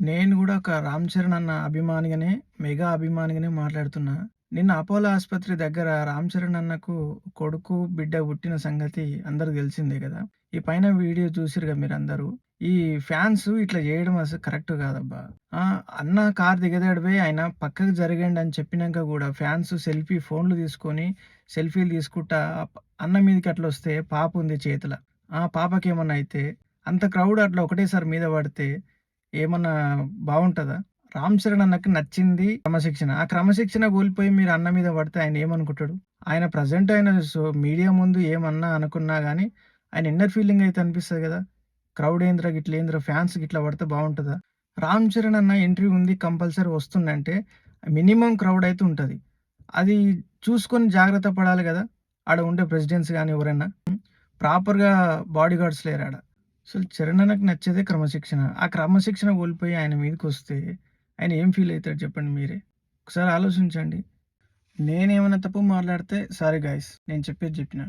నేను గూడా ఒక 'రామ్ చరణ్' అన్న అభిమానిగానే, మెగా అభిమానిగానే మాట్లాడుతున్నా. నిన్న అపోలో ఆస్పత్రి దగ్గర 'రామ్ చరణ్' అన్నకు కొడుకు, బిడ్డ పుట్టిన సంగతి అందరికి తెలిసిందే గదా! ఈ పైన వీడియో చూసిర్రుగా మీరందరూ. ఈ ఫ్యాన్స్ ఇట్లా జేయడం అసలు కరెక్ట్ గాదబ్బా! అన్న కారు దిగదాడిపోయి ఆయన పక్కకు జరిగండని చెప్పినంక గూడా ఫ్యాన్స్ ఫోన్లు తీసుకొని సెల్ఫీలు తీసుకుంటా అన్న మీదకి అట్లొస్తే పాపుంది చేతుల. పాపకేమన్నా అయితే అంత క్రౌడ్ అట్లా ఒకటేసారి మీద పడితే ఏమన్నా బావుంటదా? 'రామ్ చరణ్' అన్నకి నచ్చింది క్రమశిక్షణ. ఆ క్రమశిక్షణ కోల్పోయి మీరు అన్న మీద పడితే ఆయన ఏమనుకుంటాడు? ఆయన ప్రెజెంట్ ఆయన మీడియా ముందు ఏమన్నా అనుకున్నా గాని, ఆయన ఇన్నర్ ఫీలింగ్ అయితే అనిపిస్తది గదా! క్రౌడ్ ఏందిరా గిట్లేందిరా ఫ్యాన్స్ గిట్లా పడితే బావుంటదా? 'రామ్ చరణ్' అన్న ఎంట్రీ ఉంది కంపల్సరీ వస్తుండంటే మినిమమ్ క్రౌడ్ అయితే ఉంటది. అది చూసుకొని జాగ్రత్త పడాలి గదా! ఆడ ఉండే ప్రెసిడెంట్స్ గాని ఎవరైనా. ప్రాపర్‌గా బాడీగార్డ్స్ లేరాడ. అసలు చరణ్ అన్నకి నచ్చేదే క్రమశిక్షణ. ఆ క్రమశిక్షణ కోల్పోయి ఆయన మీదకొస్తే ఆయన ఏం ఫీల్ అయితాడు చెప్పండి మీరే. ఒకసారి ఆలోచించండి. నేనేమన్నా తప్పు మాట్లాడితే సారీ గైస్. నేను చెప్పేది చెప్పినా.